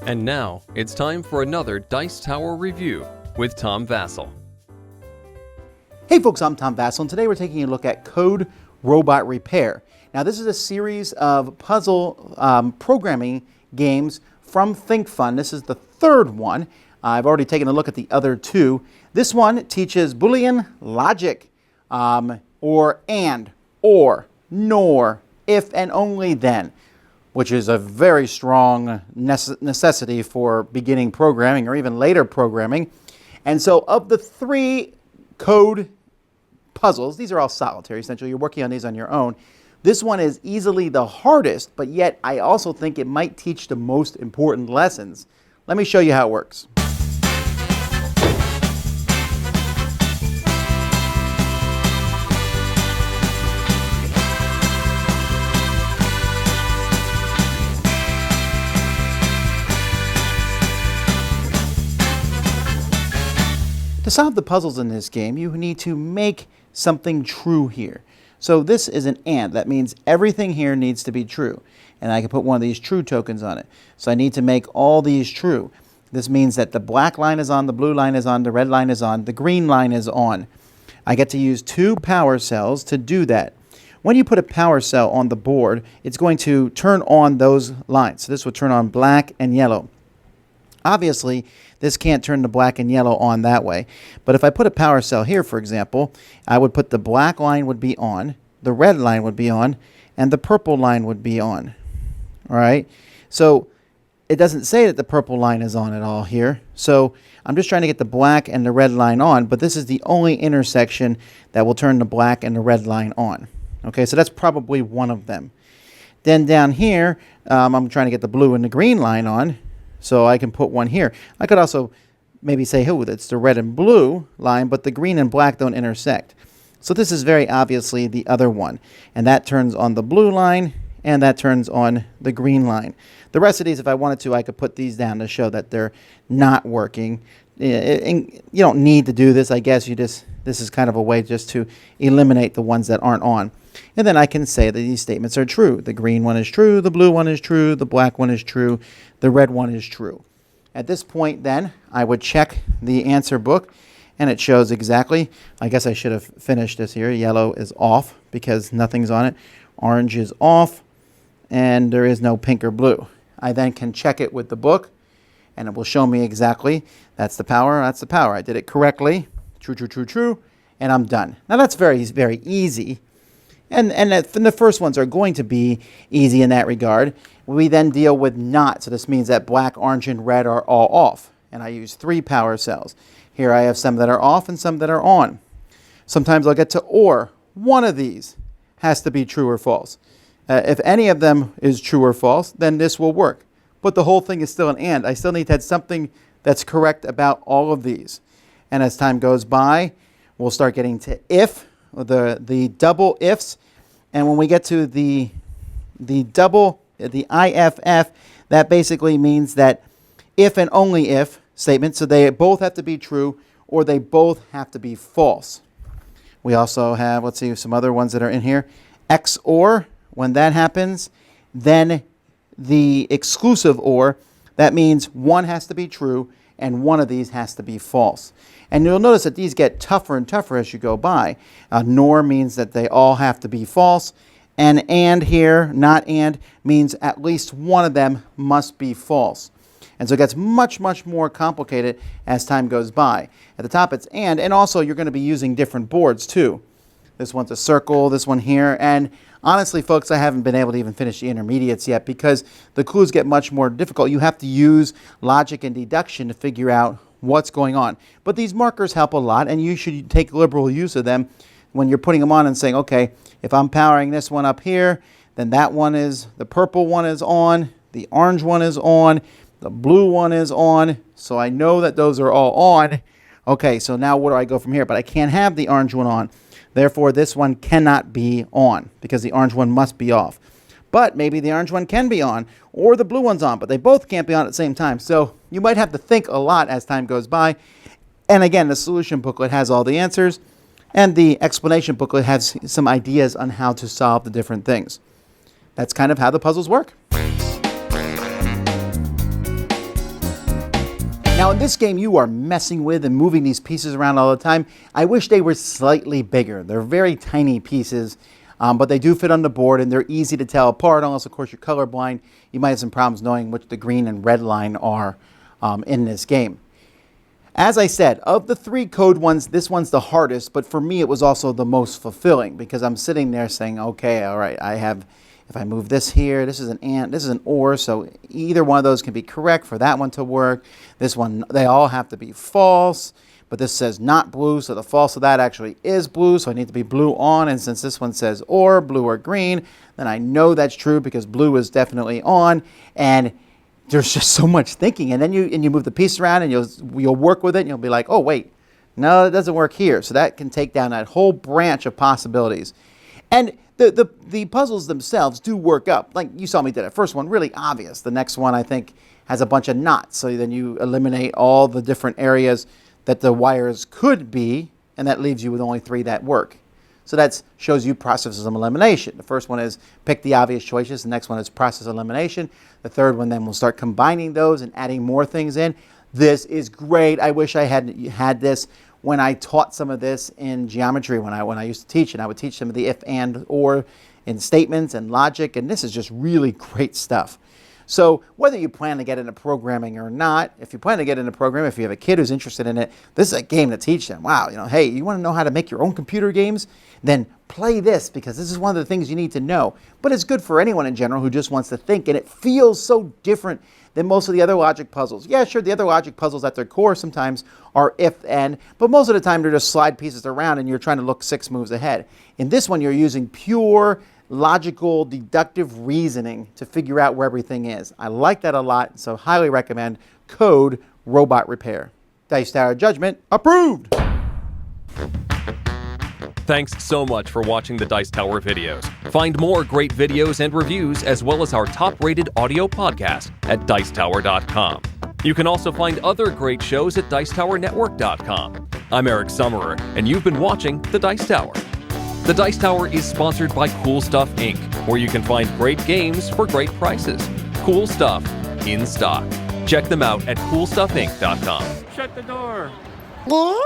And now, it's time for another Dice Tower review with Tom Vasel. Hey folks, I'm Tom Vasel, and today we're taking a look at Code Robot Repair. Now this is a series of puzzle programming games from ThinkFun. This is the third one. I've already taken a look at the other two. This one teaches Boolean logic, or and, or, nor, if and only then, which is a very strong necessity for beginning programming or even later programming. And so of the three code puzzles, these are all solitary, essentially. You're working on these on your own. This one is easily the hardest, but yet I also think it might teach the most important lessons. Let me show you how it works. To solve the puzzles in this game, you need to make something true here. So this is an AND. That means everything here needs to be true. And I can put one of these true tokens on it. So I need to make all these true. This means that the black line is on, the blue line is on, the red line is on, the green line is on. I get to use 2 power cells to do that. When you put a power cell on the board, it's going to turn on those lines. So this will turn on black and yellow. Obviously, this can't turn the black and yellow on that way. But if I put a power cell here, for example, I would put the black line would be on, the red line would be on, and the purple line would be on. All right? So it doesn't say that the purple line is on at all here. So I'm just trying to get the black and the red line on, but this is the only intersection that will turn the black and the red line on. Okay, so that's probably one of them. Then down here, I'm trying to get the blue and the green line on. So I can put one here. I could also maybe say, oh, that's the red and blue line, but the green and black don't intersect. So this is very obviously the other one. And that turns on the blue line, and that turns on the green line. The rest of these, if I wanted to, I could put these down to show that they're not working. You don't need to do this, I guess. This is kind of a way just to eliminate the ones that aren't on. And then I can say that these statements are true. The green one is true, the blue one is true, the black one is true, the red one is true. At this point then, I would check the answer book, and it shows exactly. I guess I should have finished this here. Yellow is off because nothing's on it. Orange is off, and there is no pink or blue. I then can check it with the book, and it will show me exactly. That's the power, that's the power. I did it correctly. True, true, true, true, and I'm done. Now that's very, very easy. And the first ones are going to be easy in that regard. We then deal with not. So this means that black, orange, and red are all off. And I use 3 power cells. Here I have some that are off and some that are on. Sometimes I'll get to or. One of these has to be true or false. If any of them is true or false, then this will work. But the whole thing is still an and. I still need to have something that's correct about all of these. And as time goes by, we'll start getting to if. The double ifs, and when we get to the IFF, that basically means that if and only if statement, so they both have to be true or they both have to be false. We also have, let's see, some other ones that are in here. XOR, when that happens, then the exclusive OR, that means one has to be true and one of these has to be false. And you'll notice that these get tougher and tougher as you go by. Nor means that they all have to be false. And here, not and, means at least one of them must be false. And so it gets much, much more complicated as time goes by. At the top it's and also you're going to be using different boards too. This one's a circle, this one here. And honestly, folks, I haven't been able to even finish the intermediates yet because the clues get much more difficult. You have to use logic and deduction to figure out what's going on. But these markers help a lot, and you should take liberal use of them when you're putting them on and saying, okay, if I'm powering this one up here, then that one is, the purple one is on, the orange one is on, the blue one is on, so I know that those are all on. Okay, so now where do I go from here? But I can't have the orange one on. Therefore, this one cannot be on because the orange one must be off. But maybe the orange one can be on or the blue one's on, but they both can't be on at the same time. So you might have to think a lot as time goes by. And again, the solution booklet has all the answers, and the explanation booklet has some ideas on how to solve the different things. That's kind of how the puzzles work. Now in this game you are messing with and moving these pieces around all the time. I wish they were slightly bigger. They're very tiny pieces, but they do fit on the board and they're easy to tell apart, unless of course you're colorblind. You might have some problems knowing which the green and red line are in this game. As I said, of the 3 code ones, this one's the hardest, but for me it was also the most fulfilling because I'm sitting there saying, okay, all right, if I move this here, this is an and, this is an or, so either one of those can be correct for that one to work. This one, they all have to be false, but this says not blue, so the false of that actually is blue, so I need to be blue on, and since this one says or, blue or green, then I know that's true because blue is definitely on, and there's just so much thinking, and then you move the piece around and you'll work with it and you'll be like, oh wait, no, it doesn't work here. So that can take down that whole branch of possibilities. And the puzzles themselves do work up. Like you saw me do that first one, really obvious. The next one I think has a bunch of knots. So then you eliminate all the different areas that the wires could be, and that leaves you with only 3 that work. So that shows you process of elimination. The first one is pick the obvious choices. The next one is process elimination. The third one then will start combining those and adding more things in. This is great. I wish I had this when I taught some of this in geometry when I used to teach, and I would teach some of the if, and, or in statements and logic, and this is just really great stuff. So whether you plan to get into programming or not, if you plan to get into programming, if you have a kid who's interested in it, this is a game to teach them. Wow, hey, you want to know how to make your own computer games? Then play this because this is one of the things you need to know. But it's good for anyone in general who just wants to think, and it feels so different than most of the other logic puzzles. Yeah, sure, the other logic puzzles at their core sometimes are if, and, but most of the time they're just slide pieces around and you're trying to look 6 moves ahead. In this one, you're using pure logical, deductive reasoning to figure out where everything is. I like that a lot, so highly recommend Code Robot Repair. Dice Tower Judgment approved! Thanks so much for watching the Dice Tower videos. Find more great videos and reviews, as well as our top-rated audio podcast at Dicetower.com. You can also find other great shows at Dicetowernetwork.com. I'm Eric Summerer, and you've been watching The Dice Tower. The Dice Tower is sponsored by Cool Stuff Inc., where you can find great games for great prices. Cool stuff in stock. Check them out at CoolStuffInc.com. Shut the door. Yeah?